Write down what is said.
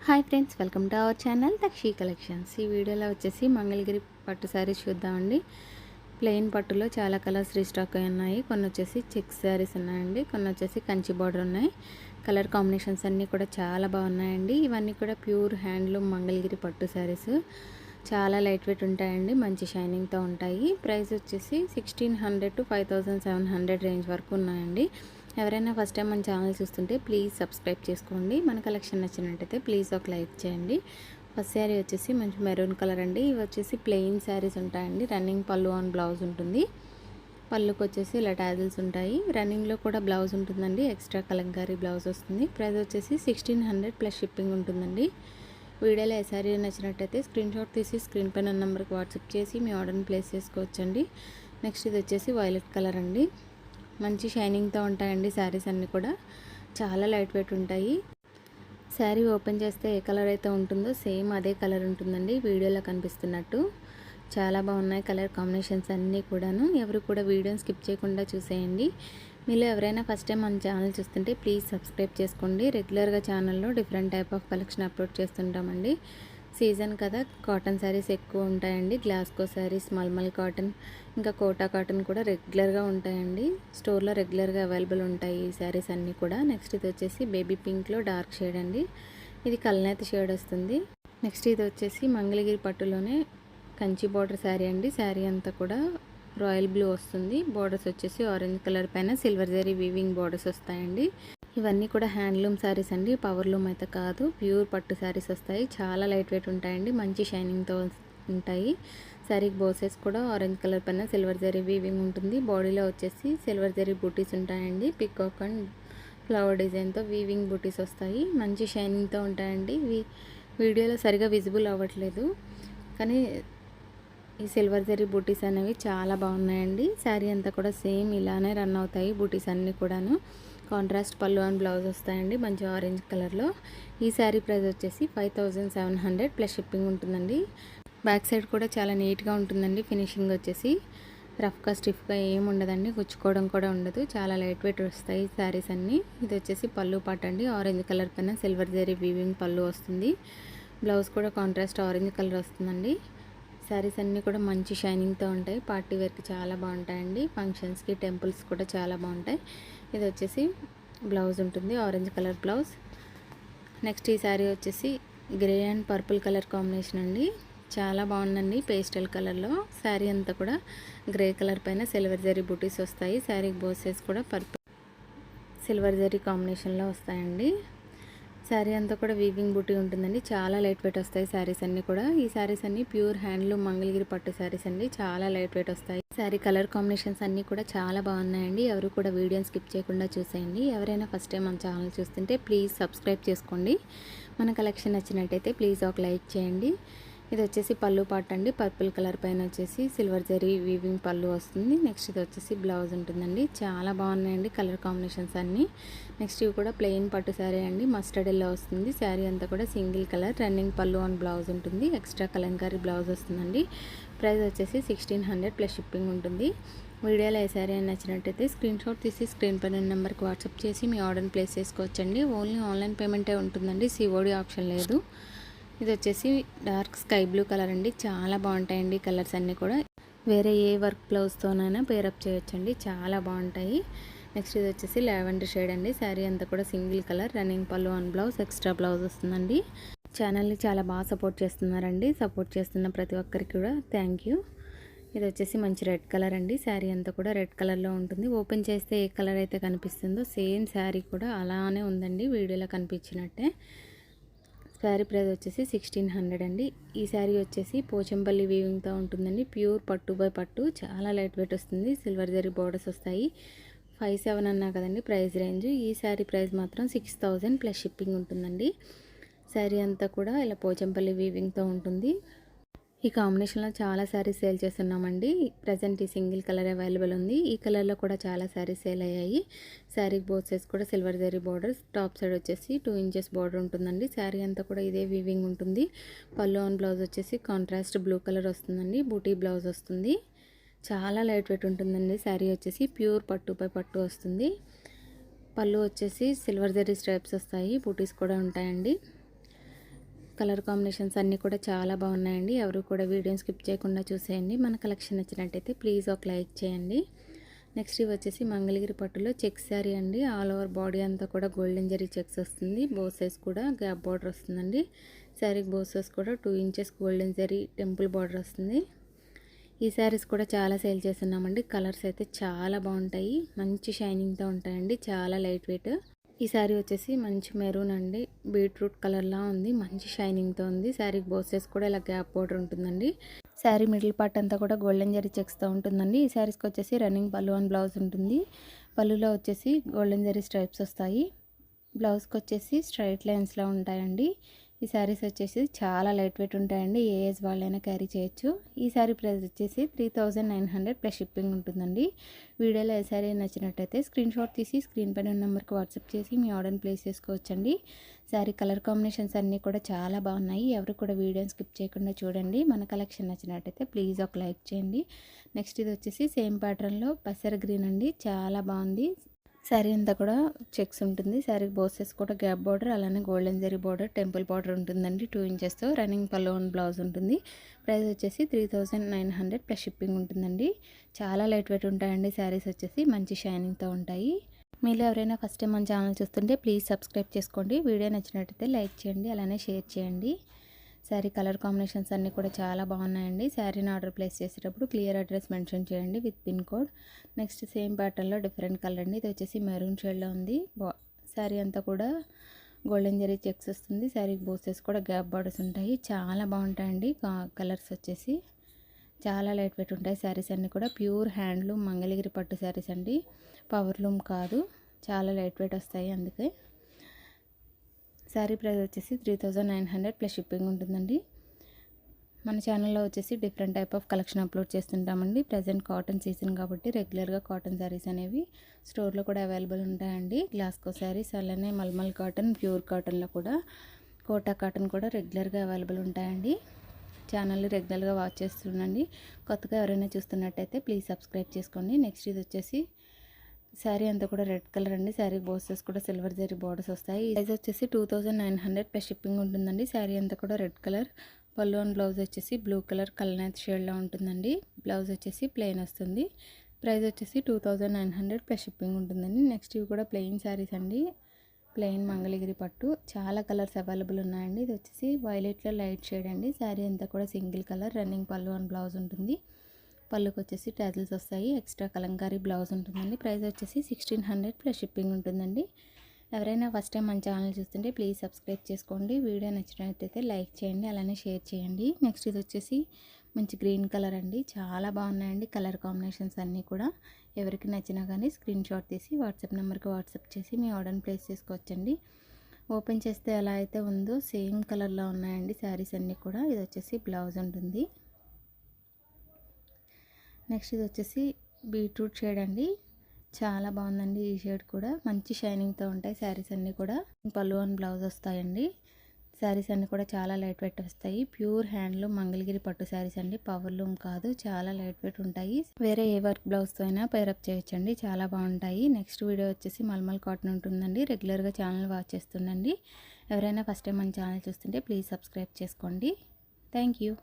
Hi friends, welcome to our channel దక్షి collections. ఈ వీడియోలో వచ్చేసి మంగళగిరి పట్టు శారీస్ చూద్దామండి. ప్లెయిన్ పట్టులో చాలా కలర్స్ రీస్టాక్ అయి ఉన్నాయి. కొన్ని వచ్చేసి చెక్స్ శారీస్ ఉన్నాయండి, కొన్ని వచ్చేసి కంచి బార్డర్ ఉన్నాయి. కలర్ కాంబినేషన్స్ అన్నీ కూడా చాలా బాగున్నాయండి. ఇవన్నీ కూడా ప్యూర్ హ్యాండ్లూమ్ మంగళగిరి పట్టు శారీస్. చాలా లైట్ వెయిట్ ఉంటాయండి, మంచి షైనింగ్తో ఉంటాయి. ప్రైస్ వచ్చేసి 1600 to 5700 రేంజ్ వరకు ఉన్నాయండి. ఎవరైనా ఫస్ట్ టైం మన ఛానల్ చూస్తుంటే ప్లీజ్ సబ్స్క్రైబ్ చేసుకోండి. మన కలెక్షన్ నచ్చినట్టయితే ప్లీజ్ ఒక లైక్ చేయండి. ఫస్ట్ శారీ వచ్చేసి మంచి మెరూన్ కలర్ అండి. ఇవి వచ్చేసి ప్లెయిన్ శారీస్ ఉంటాయండి. రన్నింగ్ పళ్ళు ఆన్ బ్లౌజ్ ఉంటుంది. పళ్ళుకి వచ్చేసి ఇలా టాజిల్స్ ఉంటాయి. రన్నింగ్లో కూడా బ్లౌజ్ ఉంటుందండి, ఎక్స్ట్రా కలంకారీ బ్లౌజ్ వస్తుంది. ప్రైస్ వచ్చేసి 1600 ప్లస్ షిప్పింగ్ ఉంటుందండి. వీడియోలో ఏ శారీ నచ్చినట్టయితే స్క్రీన్ షాట్ తీసి స్క్రీన్ పైన నెంబర్కి వాట్సాప్ చేసి మీ ఆర్డర్ని ప్లేస్ చేసుకోవచ్చండి. నెక్స్ట్ ఇది వచ్చేసి వైలెట్ కలర్ అండి. మంచి షైనింగ్తో ఉంటాయండి శారీస్ అన్నీ కూడా. చాలా లైట్ వెయిట్ ఉంటాయి. శారీ ఓపెన్ చేస్తే ఏ కలర్ అయితే ఉంటుందో సేమ్ అదే కలర్ ఉంటుందండి వీడియోలో కనిపిస్తున్నట్టు. చాలా బాగున్నాయి కలర్ కాంబినేషన్స్ అన్నీ కూడాను. ఎవరు కూడా వీడియోని స్కిప్ చేయకుండా చూసేయండి. మీలో ఎవరైనా ఫస్ట్ టైం మన ఛానల్ చూస్తుంటే ప్లీజ్ సబ్స్క్రైబ్ చేసుకోండి. రెగ్యులర్గా ఛానల్లో different type of collection upload చేస్తుంటామండి. సీజన్ కదా, కాటన్ శారీస్ ఎక్కువ ఉంటాయండి. గ్లాస్కో శారీస్, మల్మల్ కాటన్, ఇంకా కోటా కాటన్ కూడా రెగ్యులర్గా ఉంటాయండి. స్టోర్లో రెగ్యులర్గా అవైలబుల్ ఉంటాయి ఈ శారీస్ అన్నీ కూడా. నెక్స్ట్ ఇది వచ్చేసి బేబీ పింక్లో డార్క్ షేడ్ అండి. ఇది కల్నేత షేడ్ వస్తుంది. నెక్స్ట్ ఇది వచ్చేసి మంగళగిరి పట్టులోనే కంచి బార్డర్ శారీ అండి. శారీ అంతా కూడా రాయల్ బ్లూ వస్తుంది. బార్డర్స్ వచ్చేసి ఆరెంజ్ కలర్ పైన సిల్వర్ జరీ వీవింగ్ బార్డర్స్ వస్తాయండి. ఇవన్నీ కూడా హ్యాండ్లూమ్ శారీస్ అండి, పవర్లూమ్ అయితే కాదు. ప్యూర్ పట్టు శారీస్ వస్తాయి. చాలా లైట్ వెయిట్ ఉంటాయండి, మంచి షైనింగ్తో ఉంటాయి. శారీకి బోసెస్ కూడా ఆరెంజ్ కలర్ పైన సిల్వర్ జరీ వీవింగ్ ఉంటుంది. బాడీలో వచ్చేసి సిల్వర్ జరీ బూటీస్ ఉంటాయండి. పికాక్ అండ్ ఫ్లవర్ డిజైన్తో వీవింగ్ బూటీస్ వస్తాయి. మంచి షైనింగ్తో ఉంటాయండి. వీడియోలో సరిగా విజిబుల్ అవ్వట్లేదు, కానీ ఈ సిల్వర్ జరీ బూటీస్ అనేవి చాలా బాగున్నాయండి. శారీ అంతా కూడా సేమ్ ఇలానే రన్ అవుతాయి బూటీస్ అన్నీ కూడాను. కాంట్రాస్ట్ పళ్ళు అండ్ బ్లౌజ్ వస్తాయండి మంచి ఆరెంజ్ కలర్లో. ఈ శారీ ప్రైస్ వచ్చేసి 5700 ప్లస్ షిప్పింగ్ ఉంటుందండి. బ్యాక్ సైడ్ కూడా చాలా నీట్గా ఉంటుందండి. ఫినిషింగ్ వచ్చేసి రఫ్గా స్టిఫ్గా ఏమి ఉండదండి, గుచ్చుకోవడం కూడా ఉండదు. చాలా లైట్ వెయిట్ వస్తాయి శారీస్ అన్నీ. ఇది వచ్చేసి పళ్ళు పాట అండి. ఆరెంజ్ కలర్ పైన సిల్వర్ జరీ వీవింగ్ పళ్ళు వస్తుంది. బ్లౌజ్ కూడా కాంట్రాస్ట్ ఆరెంజ్ కలర్ వస్తుందండి. శారీస్ అన్నీ కూడా మంచి షైనింగ్తో ఉంటాయి. పార్టీ వేర్కి చాలా బాగుంటాయండి. ఫంక్షన్స్కి, టెంపుల్స్ కూడా చాలా బాగుంటాయి. ఇది వచ్చేసి బ్లౌజ్ ఉంటుంది, ఆరెంజ్ కలర్ బ్లౌజ్. నెక్స్ట్ ఈ శారీ వచ్చేసి grey and purple colour combination అండి. చాలా బాగుందండి పేస్టల్ కలర్లో. శారీ అంతా కూడా గ్రే కలర్ పైన సిల్వర్ జరీ బూటీస్ వస్తాయి. శారీకి బోసెస్ కూడా పర్పుల్ సిల్వర్ జరీ కాంబినేషన్లో వస్తాయండి. శారీ అంతా కూడా వీవింగ్ బూటీ ఉంటుందండి. చాలా లైట్ వెయిట్ వస్తాయి శారీస్ అన్నీ కూడా. ఈ శారీస్ అన్నీ ప్యూర్ హ్యాండ్లూమ్ మంగళగిరి పట్టు శారీస్ అండి. చాలా లైట్ వెయిట్ వస్తాయి. శారీ కలర్ కాంబినేషన్స్ అన్నీ కూడా చాలా బాగున్నాయండి. ఎవరు కూడా వీడియోని స్కిప్ చేయకుండా చూసేయండి. ఎవరైనా ఫస్ట్ టైం మన ఛానల్ చూస్తుంటే ప్లీజ్ సబ్స్క్రైబ్ చేసుకోండి. మన కలెక్షన్ నచ్చినట్టయితే ప్లీజ్ ఒక లైక్ చేయండి. ఇది వచ్చేసి పళ్ళు పాట అండి. పర్పుల్ కలర్ పైన వచ్చేసి సిల్వర్ జరీ వీవింగ్ పళ్ళు వస్తుంది. నెక్స్ట్ ఇది వచ్చేసి బ్లౌజ్ ఉంటుందండి. చాలా బాగున్నాయండి కలర్ కాంబినేషన్స్ అన్నీ. నెక్స్ట్ ఇవి కూడా ప్లెయిన్ పట్టు శారీ అండి. మస్టర్డ్ ఎల్లో వస్తుంది. శారీ అంతా కూడా సింగిల్ కలర్, రన్నింగ్ పళ్ళు ఆన్ బ్లౌజ్ ఉంటుంది. ఎక్స్ట్రా కలంకారీ బ్లౌజ్ వస్తుందండి. ప్రైస్ వచ్చేసి 1600 ప్లస్ షిప్పింగ్ ఉంటుంది. వీడియోలో ఏ శారీ అని నచ్చినట్టయితే స్క్రీన్ షాట్ తీసి స్క్రీన్ పైన నెంబర్కి వాట్సాప్ చేసి మీ ఆర్డర్ని ప్లేస్ చేసుకోవచ్చండి. ఓన్లీ ఆన్లైన్ పేమెంటే ఉంటుందండి, సిఓడి ఆప్షన్ లేదు. ఇది వచ్చేసి డార్క్ స్కై బ్లూ కలర్ అండి. చాలా బాగుంటాయండి కలర్స్ అన్నీ కూడా. వేరే ఏ వర్క్ బ్లౌజ్తోనైనా పేరప్ చేయొచ్చండి, చాలా బాగుంటాయి. నెక్స్ట్ ఇది వచ్చేసి లావెండర్ షేడ్ అండి. శారీ అంతా కూడా సింగిల్ కలర్, రన్నింగ్ పళ్ళు ఆన్ బ్లౌజ్, ఎక్స్ట్రా బ్లౌజ్ వస్తుందండి. ఛానల్ని చాలా బాగా సపోర్ట్ చేస్తున్నారండి. సపోర్ట్ చేస్తున్న ప్రతి ఒక్కరికి కూడా థ్యాంక్ యూ. ఇది వచ్చేసి మంచి రెడ్ కలర్ అండి. శారీ అంతా కూడా రెడ్ కలర్లో ఉంటుంది. ఓపెన్ చేస్తే ఏ కలర్ అయితే కనిపిస్తుందో సేమ్ శారీ కూడా అలానే ఉందండి వీడియోలో కనిపించినట్టే. శారీ ప్రైస్ వచ్చేసి 1600 అండి. ఈ శారీ వచ్చేసి పోచంపల్లి వీవింగ్తో ఉంటుందండి. ప్యూర్ పట్టు బై పట్టు, చాలా లైట్ వెయిట్ వస్తుంది. సిల్వర్ జరీ బోర్డర్స్ వస్తాయి. 57 అన్నా కదండి ప్రైస్ రేంజ్. ఈ శారీ ప్రైస్ మాత్రం 6000 ప్లస్ షిప్పింగ్ ఉంటుందండి. శారీ అంతా కూడా ఇలా పోచంపల్లి వీవింగ్తో ఉంటుంది. ఈ కాంబినేషన్లో చాలా శారీస్ సేల్ చేస్తున్నామండి. ప్రజెంట్ ఈ సింగిల్ కలర్ అవైలబుల్ ఉంది. ఈ కలర్లో కూడా చాలా శారీస్ సేల్ అయ్యాయి. శారీకి బోత్ సైడ్స్ కూడా silver zari borders, top side వచ్చేసి 2 ఇంచెస్ బార్డర్ ఉంటుందండి. శారీ అంతా కూడా ఇదే వీవింగ్ ఉంటుంది. పళ్ళు ఆన్ బ్లౌజ్ వచ్చేసి కాంట్రాస్ట్ బ్లూ కలర్ వస్తుందండి. బూటీ బ్లౌజ్ వస్తుంది. చాలా లైట్ వెయిట్ ఉంటుందండి. శారీ వచ్చేసి ప్యూర్ పట్టు పై పట్టు వస్తుంది. పళ్ళు వచ్చేసి సిల్వర్ జరీ స్ట్రైప్స్ వస్తాయి. బూటీస్ కూడా ఉంటాయండి. కలర్ కాంబినేషన్స్ అన్నీ కూడా చాలా బాగున్నాయండి. ఎవరు కూడా వీడియోని స్కిప్ చేయకుండా చూసేయండి. మన కలెక్షన్ నచ్చినట్టయితే ప్లీజ్ ఒక లైక్ చేయండి. నెక్స్ట్ ఇవి వచ్చేసి మంగళగిరి పట్టులో చెక్స్ శారీ అండి. ఆల్ ఓవర్ బాడీ అంతా కూడా గోల్డెన్ జరీ చెక్స్ వస్తుంది. బోత్ సైజ్ కూడా గ్యాప్ బార్డర్ వస్తుందండి. శారీకి బోత్ సైజ్ కూడా 2 inches golden zari temple border వస్తుంది. ఈ శారీస్ కూడా చాలా సేల్ చేస్తున్నామండి. కలర్స్ అయితే చాలా బాగుంటాయి, మంచి షైనింగ్తో ఉంటాయండి, చాలా లైట్ వెయిట్. ఈ శారీ వచ్చేసి మంచి మెరూన్ అండి, బీట్రూట్ కలర్లా ఉంది, మంచి షైనింగ్తో ఉంది. శారీకి బోసెస్ కూడా ఇలా గ్యాప్ బోర్డర్ ఉంటుందండి. శారీ మిడిల్ పార్ట్ అంతా కూడా గోల్డెన్ జరీ చెక్స్తో ఉంటుందండి. ఈ శారీస్కి వచ్చేసి రన్నింగ్ పళ్ళు అండ్ బ్లౌజ్ ఉంటుంది. పళ్ళులో వచ్చేసి గోల్డెన్ జరీ స్ట్రైప్స్ వస్తాయి. బ్లౌజ్కి వచ్చేసి స్ట్రైట్ లైన్స్లో ఉంటాయండి. ఈ శారీస్ వచ్చేసి చాలా లైట్ వెయిట్ ఉంటాయండి, ఏ ఏజ్ వాళ్ళైనా క్యారీ చేయొచ్చు. ఈ శారీ ప్రైస్ వచ్చేసి 3900 ప్లస్ షిప్పింగ్ ఉంటుందండి. వీడియోలో ఏ శారీ నచ్చినట్టయితే స్క్రీన్ షాట్ తీసి స్క్రీన్ పైన నెంబర్కి వాట్సాప్ చేసి మీ ఆర్డర్ని ప్లేస్ చేసుకోవచ్చండి. శారీ కలర్ కాంబినేషన్స్ అన్నీ కూడా చాలా బాగున్నాయి. ఎవరు కూడా వీడియోని స్కిప్ చేయకుండా చూడండి. మన కలెక్షన్ నచ్చినట్టయితే ప్లీజ్ ఒక లైక్ చేయండి. నెక్స్ట్ ఇది వచ్చేసి సేమ్ ప్యాటర్న్లో పసర గ్రీన్ అండి, చాలా బాగుంది. శారీ అంతా కూడా చెక్స్ ఉంటుంది. శారీకి బోసెస్ కూడా గ్యాప్ బార్డర్, అలానే golden zari border, temple border ఉంటుందండి 2 ఇంచెస్తో. రన్నింగ్ పళ్ళు అండ్ బ్లౌజ్ ఉంటుంది. ప్రైస్ వచ్చేసి 3900 ప్లస్ షిప్పింగ్ ఉంటుందండి. చాలా లైట్ వెయిట్ ఉంటాయండి శారీస్ వచ్చేసి, మంచి షైనింగ్తో ఉంటాయి. మీరు ఎవరైనా ఫస్ట్ టైం మన ఛానల్ చూస్తుంటే ప్లీజ్ సబ్స్క్రైబ్ చేసుకోండి. వీడియో నచ్చినట్టయితే లైక్ చేయండి, అలానే షేర్ చేయండి. శారీ కలర్ కాంబినేషన్స్ అన్నీ కూడా చాలా బాగున్నాయండి. శారీని ఆర్డర్ ప్లేస్ చేసేటప్పుడు క్లియర్ అడ్రస్ మెన్షన్ చేయండి with pin code. Next same ప్యాటర్న్లో డిఫరెంట్ కలర్ అండి. ఇది వచ్చేసి మెరూన్ షేడ్లో ఉంది. శారీ అంతా కూడా గోల్డెన్ జరీ చెక్స్ వస్తుంది. శారీకి బోసెస్ కూడా గ్యాప్ బార్డర్స్ ఉంటాయి, చాలా బాగుంటాయండి. కలర్స్ వచ్చేసి చాలా లైట్ వెయిట్ ఉంటాయి. శారీస్ అన్నీ కూడా ప్యూర్ హ్యాండ్లూమ్ మంగళగిరి పట్టు శారీస్ అండి, పవర్ లూమ్ కాదు, చాలా లైట్ వెయిట్ వస్తాయి. అందుకే శారీ ప్రైస్ వచ్చేసి 3900 ప్లస్ షిప్పింగ్ ఉంటుందండి. మన ఛానల్లో వచ్చేసి different type of collection upload చేస్తుంటామండి. ప్రజెంట్ కాటన్ సీజన్ కాబట్టి రెగ్యులర్గా కాటన్ శారీస్ అనేవి స్టోర్లో కూడా అవైలబుల్ ఉంటాయండి. గ్లాస్కో శారీస్, అలానే మల్మల్ కాటన్, ప్యూర్ కాటన్లో కూడా కోటా కాటన్ కూడా రెగ్యులర్గా అవైలబుల్ ఉంటాయండి. ఛానల్ని రెగ్యులర్గా వాచ్ చేస్తుండండి. కొత్తగా ఎవరైనా చూస్తున్నట్టయితే ప్లీజ్ సబ్స్క్రైబ్ చేసుకోండి. నెక్స్ట్ ఇది వచ్చేసి శారీ అంతా కూడా రెడ్ కలర్ అండి. శారీ బోర్డర్స్ కూడా సిల్వర్ జరీ బోర్డర్స్ వస్తాయి. ప్రైస్ వచ్చేసి 2900 ప్లస్ షిప్పింగ్ ఉంటుందండి. శారీ అంతా కూడా రెడ్ కలర్. పళ్ళు అండ్ బ్లౌజ్ వచ్చేసి బ్లూ కలర్ కల్నేత్ షేడ్లో ఉంటుందండి. బ్లౌజ్ వచ్చేసి ప్లెయిన్ వస్తుంది. ప్రైస్ వచ్చేసి 2900 ప్లస్ షిప్పింగ్ ఉంటుందండి. నెక్స్ట్ ఇవి కూడా ప్లెయిన్ శారీస్ అండి, ప్లెయిన్ మంగళగిరి పట్టు. చాలా కలర్స్ అవైలబుల్ ఉన్నాయండి. ఇది వచ్చేసి వైలెట్లో లైట్ షేడ్ అండి. శారీ అంతా కూడా సింగిల్ కలర్, రన్నింగ్ పళ్ళు అండ్ బ్లౌజ్ ఉంటుంది. పళ్ళుకి వచ్చేసి టాజిల్స్ వస్తాయి, ఎక్స్ట్రా కలంకారీ బ్లౌజ్ ఉంటుందండి. ప్రైస్ వచ్చేసి 1600 ప్లస్ షిప్పింగ్ ఉంటుందండి. ఎవరైనా ఫస్ట్ టైం మన ఛానల్ చూస్తుంటే ప్లీజ్ సబ్స్క్రైబ్ చేసుకోండి. వీడియో నచ్చినట్లయితే లైక్ చేయండి, అలానే షేర్ చేయండి. నెక్స్ట్ ఇది వచ్చేసి మంచి గ్రీన్ కలర్ అండి, చాలా బాగున్నాయండి కలర్ కాంబినేషన్స్ అన్నీ కూడా. ఎవరికి నచ్చినా కానీ స్క్రీన్ షాట్ తీసి వాట్సాప్ నెంబర్కి వాట్సాప్ చేసి మీ ఆర్డర్ని ప్లేస్ చేసుకోవచ్చండి. ఓపెన్ చేస్తే ఎలా అయితే ఉందో సేమ్ కలర్లో ఉన్నాయండి శారీస్ అన్నీ కూడా. ఇది వచ్చేసి బ్లౌజ్ ఉంటుంది. నెక్స్ట్ ఇది వచ్చేసి బీట్రూట్ షేడ్ అండి, చాలా బాగుందండి. ఈ షేడ్ కూడా మంచి షైనింగ్తో ఉంటాయి శారీస్ అన్నీ కూడా. పళ్ళు అండ్ బ్లౌజ్ వస్తాయండి. శారీస్ అన్నీ కూడా చాలా లైట్ వెయిట్ వస్తాయి. ప్యూర్ హ్యాండ్లూమ్ మంగళగిరి పట్టు శారీస్ అండి, పవర్ లూమ్ కాదు, చాలా లైట్ వెయిట్ ఉంటాయి. వేరే ఏ వర్క్ బ్లౌజ్తో అయినా పేరప్ చేయొచ్చండి, చాలా బాగుంటాయి. నెక్స్ట్ వీడియో వచ్చేసి మల్మల్ కాటన్ ఉంటుందండి. రెగ్యులర్గా ఛానల్ వాచ్ చేస్తుండండి. ఎవరైనా ఫస్ట్ టైం మన ఛానల్ చూస్తుంటే ప్లీజ్ సబ్స్క్రైబ్ చేసుకోండి. Thank you.